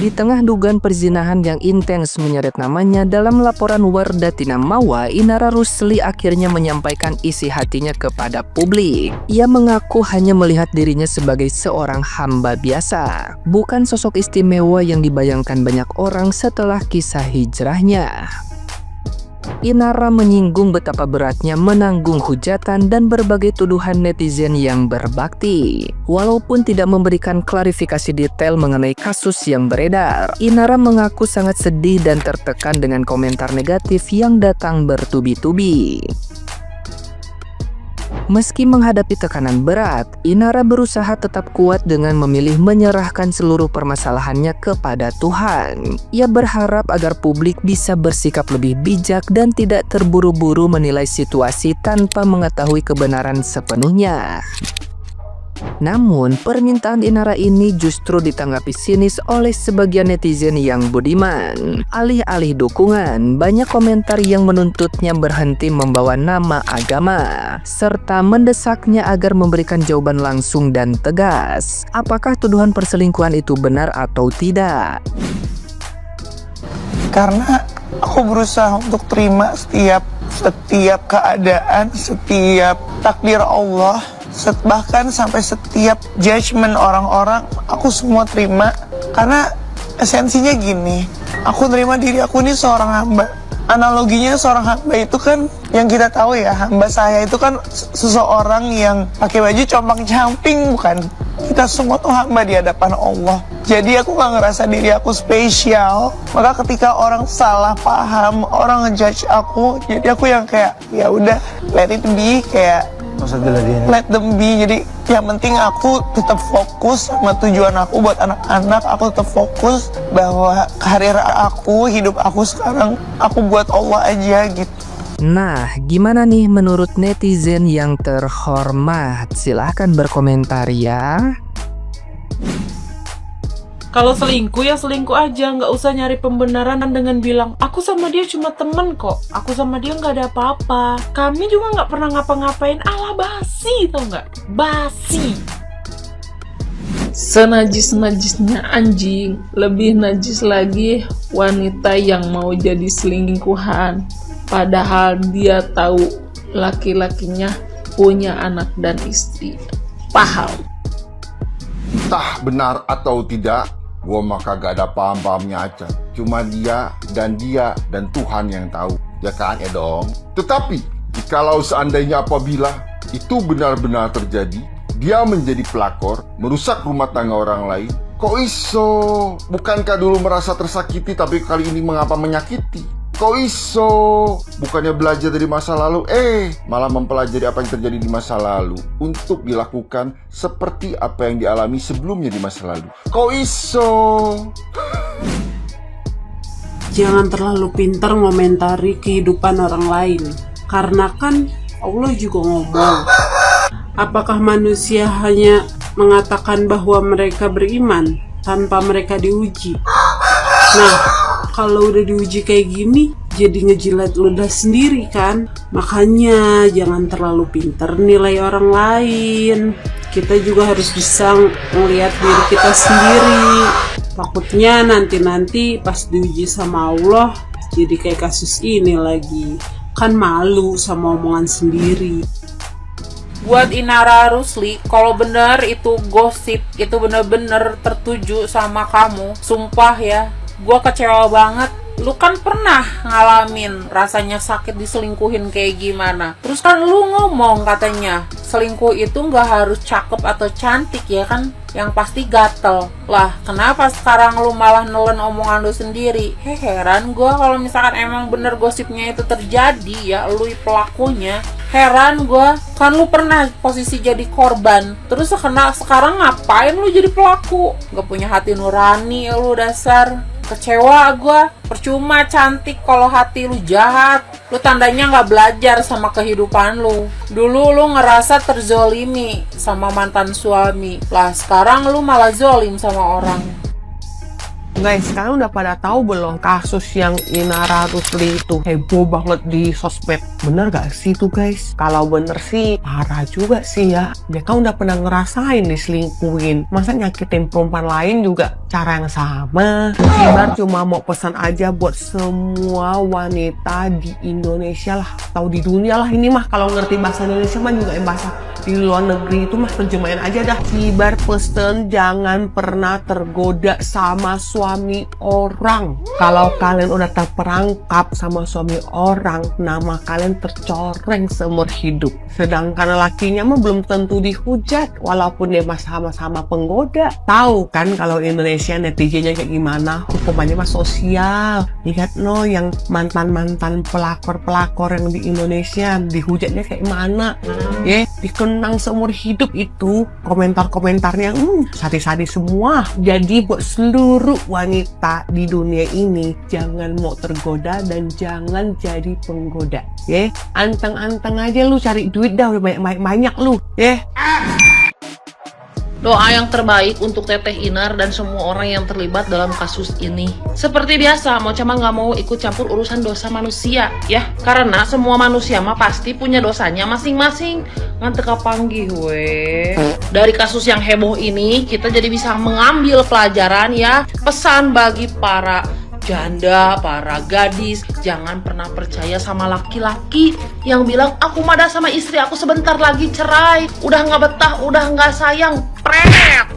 Di tengah dugaan perzinahan yang intens menyeret namanya dalam laporan Wardah Tina Mawa, Inara Rusli akhirnya menyampaikan isi hatinya kepada publik. Ia mengaku hanya melihat dirinya sebagai seorang hamba biasa, bukan sosok istimewa yang dibayangkan banyak orang setelah kisah hijrahnya. Inara menyinggung betapa beratnya menanggung hujatan dan berbagai tuduhan netizen yang berbakti. Walaupun tidak memberikan klarifikasi detail mengenai kasus yang beredar, Inara mengaku sangat sedih dan tertekan dengan komentar negatif yang datang bertubi-tubi. Meski menghadapi tekanan berat, Inara berusaha tetap kuat dengan memilih menyerahkan seluruh permasalahannya kepada Tuhan. Ia berharap agar publik bisa bersikap lebih bijak dan tidak terburu-buru menilai situasi tanpa mengetahui kebenaran sepenuhnya. Namun, permintaan Inara ini justru ditanggapi sinis oleh sebagian netizen yang budiman. Alih-alih dukungan, banyak komentar yang menuntutnya berhenti membawa nama agama, serta mendesaknya agar memberikan jawaban langsung dan tegas. Apakah tuduhan perselingkuhan itu benar atau tidak? Karena aku berusaha untuk terima setiap keadaan, setiap takdir Allah, bahkan sampai setiap judgement orang-orang, aku semua terima. Karena esensinya gini, aku terima diri aku ini seorang hamba. Analoginya seorang hamba itu kan, yang kita tahu ya, hamba saya itu kan seseorang yang pakai baju compang-camping, bukan? Kita semua tuh hamba di hadapan Allah. Jadi aku gak ngerasa diri aku spesial. Maka ketika orang salah paham, orang ngejudge aku, jadi aku yang kayak, ya udah, let it be, kayak let them be. Jadi yang penting aku tetap fokus sama tujuan aku buat anak-anak. Aku tetap fokus bahwa karir aku, hidup aku sekarang, aku buat Allah aja gitu. Nah, gimana nih menurut netizen yang terhormat? Silahkan berkomentar ya. Kalau selingkuh ya selingkuh aja, nggak usah nyari pembenaran dengan bilang aku sama dia cuma temen kok, aku sama dia nggak ada apa-apa, kami juga nggak pernah ngapa-ngapain. Alah, basi, tau nggak? Basi. Senajis-najisnya anjing, lebih najis lagi wanita yang mau jadi selingkuhan, padahal dia tahu laki-lakinya punya anak dan istri. Paham? Entah benar atau tidak, gua mah kagak ada paham-pahamnya aja. Cuma dia dan Tuhan yang tahu, ya kan ya dong. Tetapi jikalau seandainya apabila itu benar-benar terjadi, dia menjadi pelakor, merusak rumah tangga orang lain, kok iso? Bukankah dulu merasa tersakiti tapi kali ini mengapa menyakiti? Kok iso? Bukannya belajar dari masa lalu, malah mempelajari apa yang terjadi di masa lalu untuk dilakukan seperti apa yang dialami sebelumnya di masa lalu. Kok iso? Jangan terlalu pintar ngomentari kehidupan orang lain, karena kan Allah juga ngomong, apakah manusia hanya mengatakan bahwa mereka beriman tanpa mereka diuji? Nah, kalau udah diuji kayak gini, jadi ngejilat ludah sendiri kan? Makanya jangan terlalu pinter nilai orang lain. Kita juga harus bisa ngelihat diri kita sendiri. Takutnya nanti pas diuji sama Allah, jadi kayak kasus ini lagi. Kan malu sama omongan sendiri. Buat Inara Rusli, kalau bener itu gosip, itu bener-bener tertuju sama kamu, sumpah ya, gue kecewa banget. Lu kan pernah ngalamin rasanya sakit diselingkuhin kayak gimana. Terus kan lu ngomong katanya selingkuh itu gak harus cakep atau cantik ya kan, yang pasti gatel. Lah kenapa sekarang lu malah nelen omongan lu sendiri? Heran gue kalau misalkan emang bener gosipnya itu terjadi ya, lu pelakunya. Heran gue, kan lu pernah posisi jadi korban, terus sekarang ngapain lu jadi pelaku? Gak punya hati nurani lu, dasar. Kecewa gue, percuma cantik kalau hati lu jahat. Lu tandanya gak belajar sama kehidupan lu. Dulu lu ngerasa terzolimi sama mantan suami, lah sekarang lu malah zolim sama orang. Guys, sekarang udah pada tahu belum kasus yang Inara Rusli itu heboh banget di sosmed? Bener gak sih tuh guys? Kalau bener sih parah juga sih ya. Dia kan udah pernah ngerasain diselingkuhin. Masa nyakitin perempuan lain juga cara yang sama? Kibar cuma mau pesan aja buat semua wanita di Indonesia lah, atau di dunia lah. Ini mah kalau ngerti bahasa Indonesia mah juga bahasa di luar negeri itu mah terjemahin aja dah. Kibar pesen jangan pernah tergoda sama suami orang. Kalau kalian udah terperangkap sama suami orang, nama kalian tercoreng seumur hidup. Sedangkan lakinya mah belum tentu dihujat walaupun dia mah sama-sama penggoda. Tahu kan kalau Indonesia netizennya kayak gimana? Hukumannya mah sosial. Lihat no yang mantan-mantan pelakor-pelakor yang di Indonesia dihujatnya kayak mana? Dikenang seumur hidup itu. Komentar-komentarnya sadis-sadis semua. Jadi buat seluruh wanita di dunia ini, jangan mau tergoda dan jangan jadi penggoda. Anteng-anteng aja lu cari duit dah, udah banyak-banyak lu. Doa yang terbaik untuk Teteh Inar dan semua orang yang terlibat dalam kasus ini. Seperti biasa, mau cama nggak mau ikut campur urusan dosa manusia, ya. Karena semua manusia mah pasti punya dosanya masing-masing. Ngan teka panggih, weh. Dari kasus yang heboh ini, kita jadi bisa mengambil pelajaran ya. Pesan bagi para janda, para gadis, jangan pernah percaya sama laki-laki yang bilang aku mada sama istri aku sebentar lagi cerai, udah nggak betah, udah nggak sayang, pret.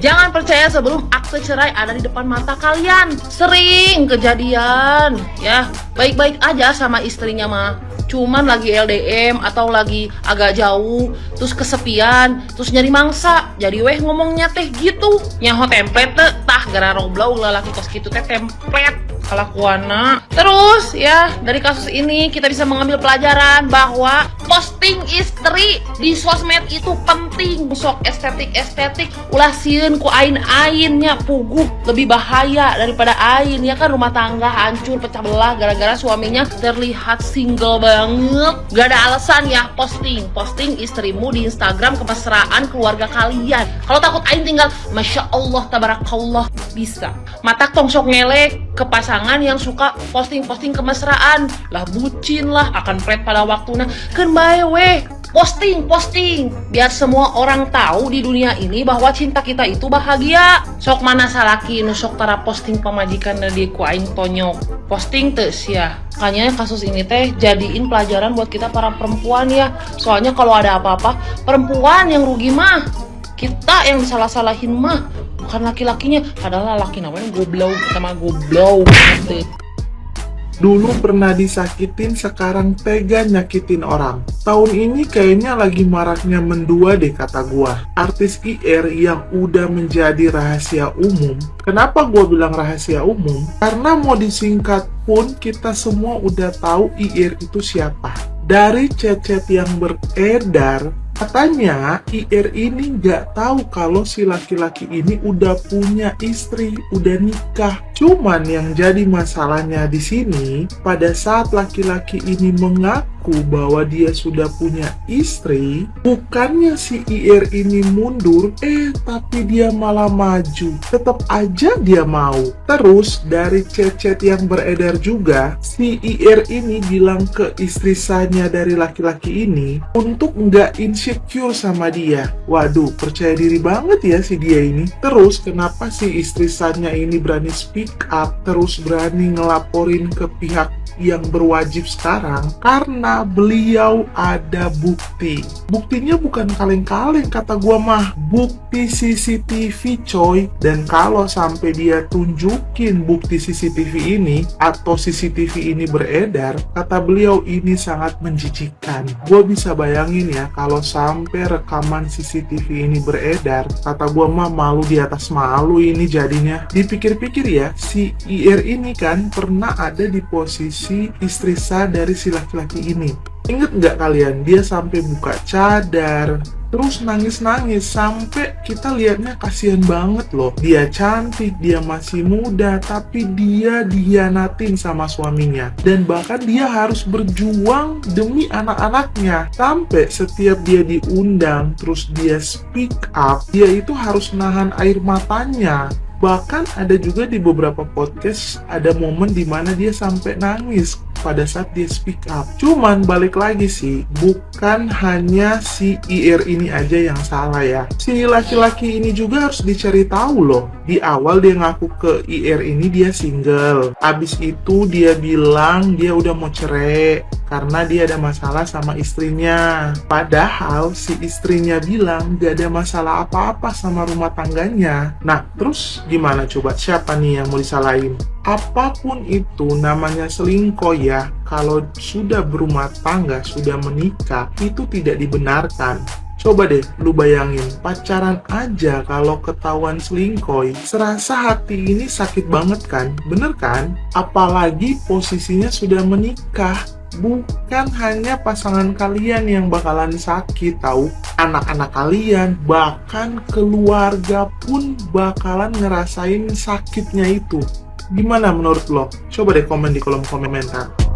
Jangan percaya sebelum akte cerai ada di depan mata kalian. Sering kejadian ya, baik-baik aja sama istrinya mah, cuman lagi LDM atau lagi agak jauh, terus kesepian, terus nyari mangsa, jadi weh ngomongnya teh gitu, nyaho template tah gara roblau lalaki kos gitu teh template kelakuana. Terus ya, dari kasus ini kita bisa mengambil pelajaran bahwa posting istri di sosmed itu penting. Sok estetik ulah sieun ku ain-ainnya puguh lebih bahaya daripada ain ya kan. Rumah tangga hancur pecah belah gara-gara suaminya terlihat single banget. Gak ada alasan ya posting istrimu di Instagram kemesraan keluarga kalian. Kalau takut ain tinggal Masya Allah tabarakallah bisa. Mata tong sok ngelek ke pasangan yang suka posting kemesraan lah, bucin lah, akan pret pada waktunya. Kan bae weh posting biar semua orang tahu di dunia ini bahwa cinta kita itu bahagia. Sok mana salaki nu sok tara posting pemajikan di ku aing tonyok posting teu sia. Makanya kasus ini teh jadiin pelajaran buat kita para perempuan ya. Soalnya kalau ada apa-apa perempuan yang rugi mah, kita yang disalah-salahin mah bukan laki-lakinya, adalah laki namanya goblok sama goblok. Dulu pernah disakitin, sekarang tega nyakitin orang. Tahun ini kayaknya lagi maraknya mendua deh kata gua. Artis IR yang udah menjadi rahasia umum. Kenapa gua bilang rahasia umum? Karena mau disingkat pun kita semua udah tahu IR itu siapa. Dari chat-chat yang beredar, katanya IR ini nggak tahu kalau si laki-laki ini udah punya istri, udah nikah. Cuman yang jadi masalahnya di sini, pada saat laki-laki ini mengaku bahwa dia sudah punya istri, bukannya si IR ini mundur, tapi dia malah maju. Tetap aja dia mau. Terus dari chat-chat yang beredar juga, si IR ini bilang ke istri sahnya dari laki-laki ini untuk nggak insecure sama dia. Waduh, percaya diri banget ya si dia ini. Terus kenapa si istri sahnya ini berani speak up, terus berani ngelaporin ke pihak yang berwajib sekarang? Karena beliau ada bukti. Buktinya bukan kaleng-kaleng kata gua mah, bukti CCTV coy. Dan kalau sampai dia tunjukin bukti CCTV ini atau CCTV ini beredar, kata beliau ini sangat menjijikan. Gua bisa bayangin ya kalau sampai rekaman CCTV ini beredar, kata gua mah malu di atas malu ini jadinya. Dipikir-pikir ya, si IR ini kan pernah ada di posisi istri sah dari si laki-laki ini. Ingat nggak kalian, dia sampai buka cadar, terus nangis-nangis, sampai kita lihatnya kasihan banget loh. Dia cantik, dia masih muda, tapi dia dihianatin sama suaminya. Dan bahkan dia harus berjuang demi anak-anaknya. Sampai setiap dia diundang, terus dia speak up, dia itu harus nahan air matanya. Bahkan ada juga di beberapa podcast ada momen dimana dia sampai nangis pada saat dia speak up. Cuman balik lagi sih, bukan hanya si IR ini aja yang salah ya. Si laki-laki ini juga harus dicari tahu loh. Di awal dia ngaku ke IR ini dia single. Abis itu dia bilang dia udah mau cerai karena dia ada masalah sama istrinya. Padahal si istrinya bilang gak ada masalah apa-apa sama rumah tangganya. Nah, terus gimana coba? Siapa nih yang mau disalahin? Apapun itu namanya selingkuh ya, kalau sudah berumah tangga, sudah menikah, itu tidak dibenarkan. Coba deh lu bayangin, pacaran aja kalau ketahuan selingkuh, serasa hati ini sakit banget kan? Bener kan? Apalagi posisinya sudah menikah. Bukan hanya pasangan kalian yang bakalan sakit tahu, anak-anak kalian, bahkan keluarga pun bakalan ngerasain sakitnya itu. Gimana menurut lo? Coba deh komen di kolom komentar.